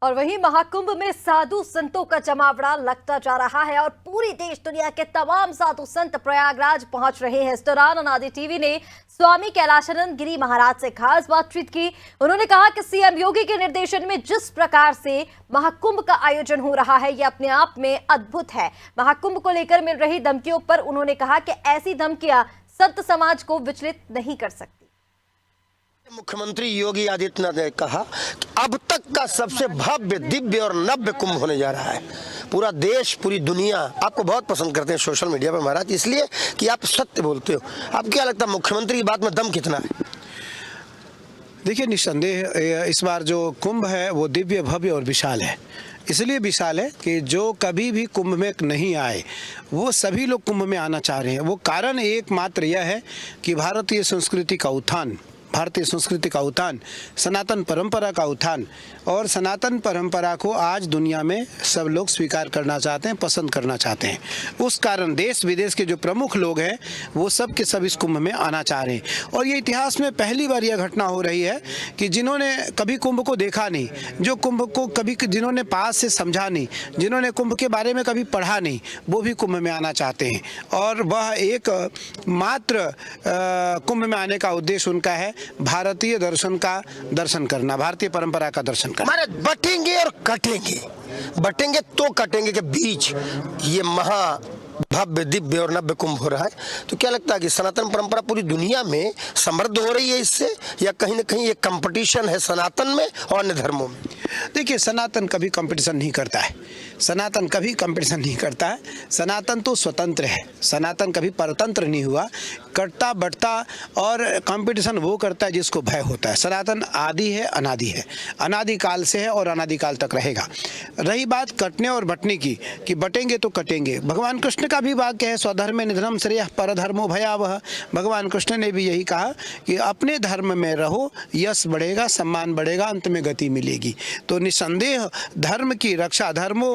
और वहीं महाकुंभ में साधु संतों का जमावड़ा लगता जा रहा है और पूरी देश दुनिया के तमाम साधु संत प्रयागराज पहुंच रहे हैं। इस दौरान अनादि टीवी ने स्वामी कैलाशानंद गिरी महाराज से खास बातचीत की। उन्होंने कहा कि सीएम योगी के निर्देशन में जिस प्रकार से महाकुंभ का आयोजन हो रहा है, यह अपने आप में अद्भुत है। महाकुंभ को लेकर मिल रही धमकियों पर उन्होंने कहा कि ऐसी धमकियां संत समाज को विचलित नहीं कर सकती। मुख्यमंत्री योगी आदित्यनाथ ने कहा कि अब तक का सबसे भव्य, दिव्य और नव्य कुंभ होने जा रहा है। पूरा देश, पूरी दुनिया आपको बहुत पसंद करते हैं सोशल मीडिया पर महाराज, इसलिए कि आप सत्य बोलते हो। आपको क्या लगता है मुख्यमंत्री की बात में दम कितना है? देखिए, निस्संदेह इस बार जो कुंभ है वो दिव्य, भव्य और विशाल है। इसलिए विशाल है कि जो कभी भी कुंभ में नहीं आए वो सभी लोग कुंभ में आना चाह रहे हैं। वो कारण एकमात्र यह है कि भारतीय संस्कृति का उत्थान, भारतीय संस्कृति का उत्थान, सनातन परंपरा का उत्थान, और सनातन परंपरा को आज दुनिया में सब लोग स्वीकार करना चाहते हैं, पसंद करना चाहते हैं। उस कारण देश विदेश के जो प्रमुख लोग हैं वो सब के सब इस कुंभ में आना चाह रहे हैं। और ये इतिहास में पहली बार यह घटना हो रही है कि जिन्होंने कभी कुंभ को देखा नहीं, जो कुंभ को कभी जिन्होंने पास से समझा नहीं, जिन्होंने कुंभ के बारे में कभी पढ़ा नहीं, वो भी कुंभ में आना चाहते हैं। और वह एक मात्र कुंभ में आने का उद्देश्य उनका है भारतीय दर्शन का दर्शन करना, भारतीय परंपरा का दर्शन करना। हमारे बटेंगे और कटेंगे, बटेंगे तो कटेंगे के बीच ये महा भव्य, दिव्य और नव्य कुंभ हो रहा है। तो क्या लगता है कि सनातन परंपरा पूरी दुनिया में समृद्ध हो रही है इससे, या कहीं ना कहीं ये कंपटीशन है सनातन में और अन्य धर्मों में? देखिए, सनातन कभी कंपटीशन नहीं करता है, सनातन कभी कंपटीशन नहीं करता है। सनातन तो स्वतंत्र है, सनातन कभी परतंत्र नहीं हुआ। कटता बढ़ता और कंपटीशन वो करता है जिसको भय होता है। सनातन आदि है, अनादि है, अनादि काल से है और अनादि काल तक रहेगा। रही बात कटने और बटने की, कि बटेंगे तो कटेंगे, भगवान कृष्ण का भी वाक्य है, स्वधर्मे निधनम श्रेयः परधर्मो भयावह। भगवान कृष्ण ने भी यही कहा कि अपने धर्म में रहो, यश बढ़ेगा, सम्मान बढ़ेगा, अंत में गति मिलेगी। तो निसंदेह धर्म की रक्षा, धर्मो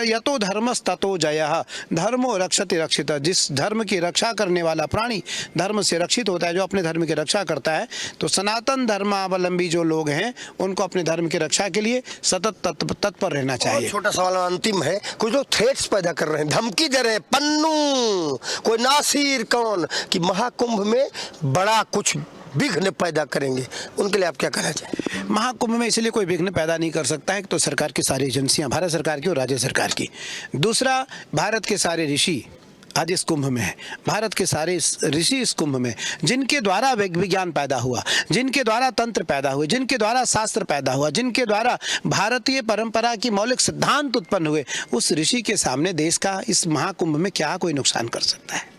यतो धर्मस् ततो जयः, धर्मो रक्षति रक्षितः। जिस धर्म की रक्षा करने वाला प्राणी धर्म से रक्षित होता है, जो अपने धर्म की रक्षा करता है। तो सनातन धर्मावलंबी जो लोग हैं उनको अपने धर्म की रक्षा के लिए सतत तत्पर रहना चाहिए। छोटा सवाल अंतिम है, कुछ लोग थ्रेट्स पैदा कर रहे हैं, धमकी दे रहे हैं, पन्नू कोई नासिर कौन, कि महाकुंभ में बड़ा कुछ विघ्न पैदा करेंगे, उनके लिए आप क्या कहना चाहिए? महाकुंभ में इसलिए कोई विघ्न पैदा नहीं कर सकता है, तो सरकार की सारी एजेंसियां, भारत सरकार की और राज्य सरकार की। दूसरा, भारत के सारे ऋषि आज इस कुंभ में है, भारत के सारे ऋषि इस कुंभ में, जिनके द्वारा विज्ञान पैदा हुआ, जिनके द्वारा तंत्र पैदा हुए, जिनके द्वारा शास्त्र पैदा हुआ, जिनके द्वारा भारतीय परंपरा की मौलिक सिद्धांत उत्पन्न हुए, उस ऋषि के सामने देश का इस महाकुंभ में क्या कोई नुकसान कर सकता है?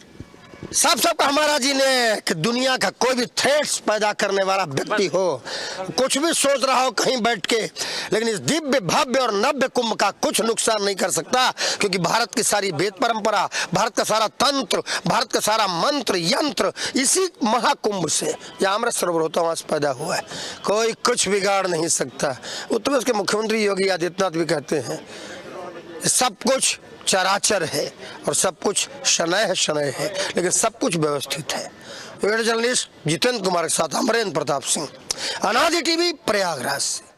सब हमारा जी ने कि दुनिया का कोई भी थ्रेट्स पैदा करने वाला व्यक्ति हो, कुछ भी सोच रहा हो कहीं बैठ के, लेकिन इस दिव्य, भव्य और नव्य कुंभ का कुछ नुकसान नहीं कर सकता, क्योंकि भारत की सारी वेद परंपरा, भारत का सारा तंत्र, भारत का सारा मंत्र यंत्र इसी महाकुंभ से, यहाँ अमृत सरोवर होता वहां से पैदा हुआ है। कोई कुछ बिगाड़ नहीं सकता। उत्तर प्रदेश के मुख्यमंत्री योगी आदित्यनाथ भी कहते हैं सब कुछ चराचर है और सब कुछ शनय शनय है, लेकिन सब कुछ व्यवस्थित है। वीडियो जर्नलिस्ट जितेंद्र कुमार के साथ अमरेंद्र प्रताप सिंह, अनादि टीवी, प्रयागराज से।